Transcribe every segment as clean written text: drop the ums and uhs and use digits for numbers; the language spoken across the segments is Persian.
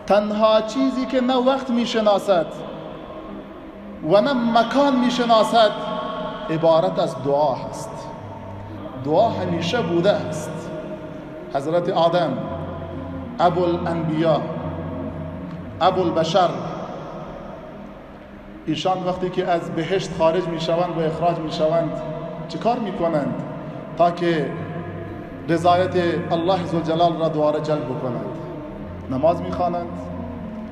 تنها چیزی که نه وقت میشناسد و نه مکان میشناسد عبارت از دعا هست. دعا همیشه بوده است. حضرت آدم ابو الانبیا، ابو البشر، ایشان وقتی که از بهشت خارج میشوند و اخراج میشوند چه کار میکنند تا که رضایت الله ذوالجلال را دوباره جلب کنند؟ نماز میخوانند،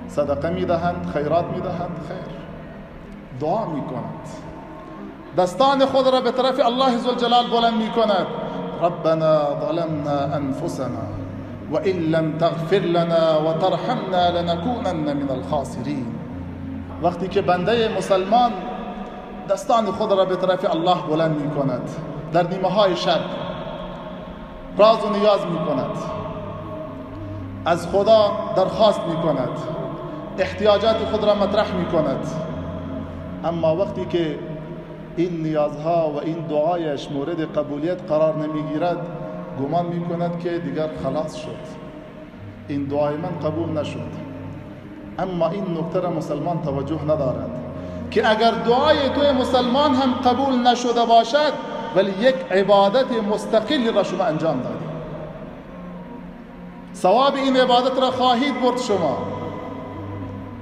صدقه میدهند، خیرات میدهند، خیر دعا میکنند، دستان خود را به طرف الله ذوالجلال بلند میکنند. ربنا ظلمنا انفسنا وان لم تغفر لنا وترحمنا لنكونن من الخاسرین. وقتی که بنده مسلمان دستان خود را به طرف الله بلند میکند، در نیمه های شب راز و نیاز میکند، از خدا درخواست میکند، احتیاجات خود را مطرح میکند، اما وقتی که این نیازها و این دعایش مورد قبولیت قرار نمیگیرد گمان میکند که دیگر خلاص شد، این دعای من قبول نشد. اما این نکته را مسلمان توجه ندارد که اگر دعای توی مسلمان هم قبول نشده باشد ولی یک عبادت مستقل را شما انجام دادید، ثواب این عبادت را خواهید برد شما.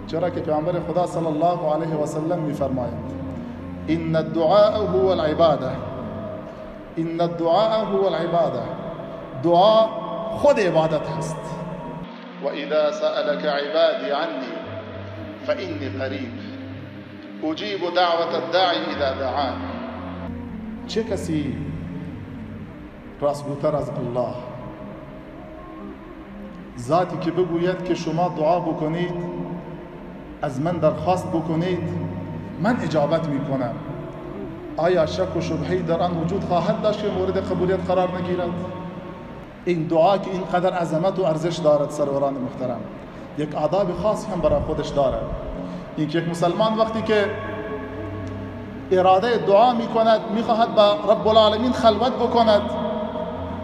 چرا که پیامبر خدا صلی الله علیه و سلم می‌فرمایند ان الدعاء هو العباده، ان الدعاء هو العباده، دعا خود عبادت هست. و اذا سألك عبادی عنی فإنی قریب اجیب دعوت الداعی اذا دعان. چه کسی راستگوتر از الله؟ ذاتی که بگوید که شما دعا بکنید، از من درخواست بکنید، من اجابت میکنم. آیا شک و شبهی در آن وجود خواهد داشت که مورد قبولیت قرار نگیرد؟ این دعا که اینقدر عظمت و ارزش دارد سروران محترم، یک آداب خاصی هم برای خودش دارد. این که یک مسلمان وقتی که اراده دعا میکند، میخواهد با رب العالمین خلوت بکند،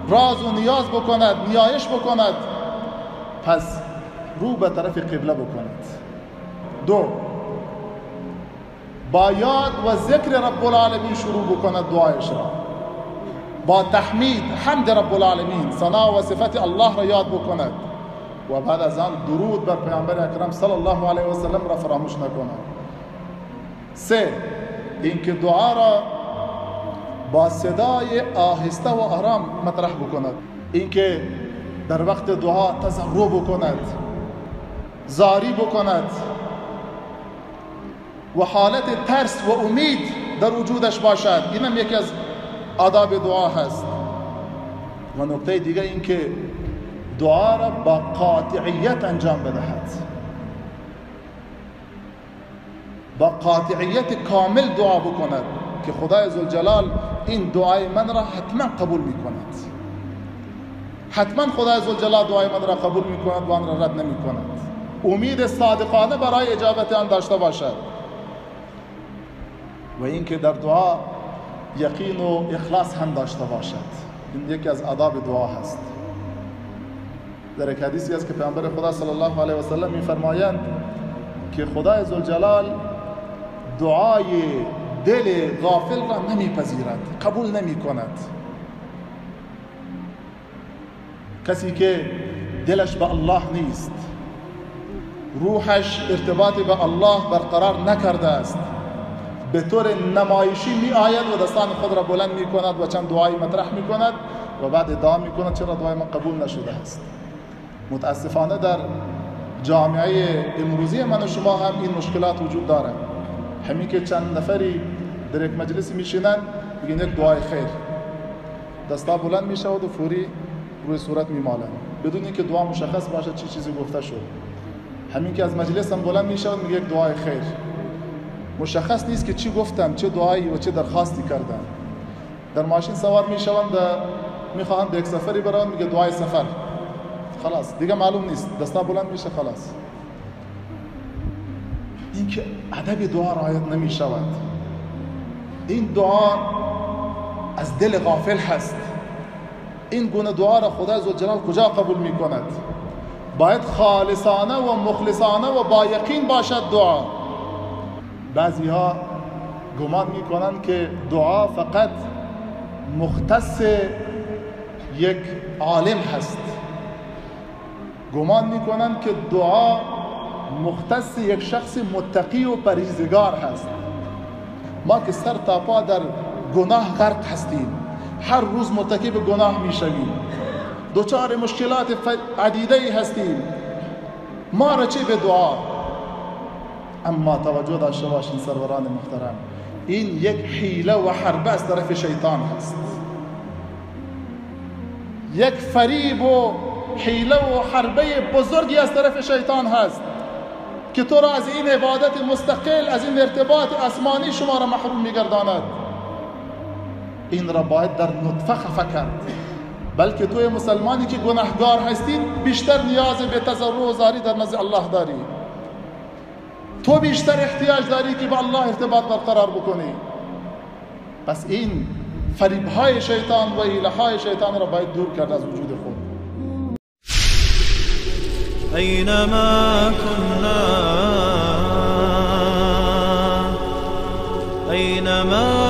راز و نیاز بکند، نیایش بکند، پس رو به طرف قبله بکند. دو، با یاد و ذکر رب العالمین شروع بکند دعایش را، با تحمید حمد رب العالمین، ثنا و صفت الله را یاد بکند و بعد از آن درود بر پیامبر اکرم صلی الله علیه و سلم را فراموش نکند. سه، اینکه دعا را با صدای آهسته و آرام مطرح بکند، اینکه در وقت دعا تضرع بکند، زاری بکند و حالت ترس و امید در وجودش باشد. اینم یکی از آداب دعا هست. و نکته دیگه این که دعا را با قاطعیت انجام بدهد، با قاطعیت کامل دعا بکند که خدای ذوالجلال این دعای من را حتما قبول میکند، حتما خدای ذوالجلال دعای من را قبول میکند و آن را رد نمیکند. امید صادقانه برای اجابت آن داشته باشد و اینکه در دعا یقین و اخلاص هم داشته باشد. این یکی از آداب دعا هست. در یک حدیثی است که پیامبر خدا صلی الله علیه و سلم می‌فرمایند که خدای ذوالجلال دعای دل غافل را نمیپذیرد، قبول نمی‌کند. کسی که دلش به الله نیست، روحش ارتباط به الله برقرار نکرده است، به طور نمایشی می آید و دستان خود را بلند می کند و چند دعایی مطرح می کند و بعد ادعا می کند چرا دعای من قبول نشده است. متاسفانه در جامعه امروزی من و شما هم این مشکلات وجود دارد. همین که چند نفری در یک مجلس می شینند بگین یک دعای خیر، دستا بلند می شود و فوری روی صورت می مالند بدون اینکه دعا مشخص باشد چی چیزی گفته شد. همین که از مجلس هم بلند می شود میگه یک دعای خیر، مشخص نیست که چی گفتم، چه دعایی و چه درخواستی کردم. در ماشین سوار می شوند، میخواهند به یک سفری برند، میگه دعای سفر، خلاص دیگه معلوم نیست، دستا بلند میشه خلاص. این که ادب دعا رعایت نمی شود. این دعا از دل غافل هست. این گونه دعا را خدا ذوالجلال کجا قبول می کند؟ باید خالصانه و مخلصانه و با یقین باشد دعا. بعضی ها گمان میکنند که دعا فقط مختص یک عالم هست، گمان میکنند که دعا مختص یک شخص متقی و پرهیزگار هست. ما که سر تا پا در گناه غرق هستیم، هر روز مرتکب گناه میشویم، دوچار مشکلات عدیده هستیم، ما را چه به دعا؟ اما توجه داشته باشین سروران محترم، این یک حیله و حربه از طرف شیطان هست، یک فریب و حیله و حربه بزرگی از طرف شیطان هست که تو را از این عبادت مستقل، از این ارتباط آسمانی شما را محروم میگرداند. این را باید در نطفه خفه کرد. بلکه توی مسلمانی که گناهگار هستی بیشتر نیاز به تضرع و زاری در نزد الله داری، تو بیشتر احتیاج داری که با الله ارتباط برقرار بکنی. پس این فریب‌های شیطان و حیله‌های شیطان را باید دور کرد از وجود خود. أينما كنا أينما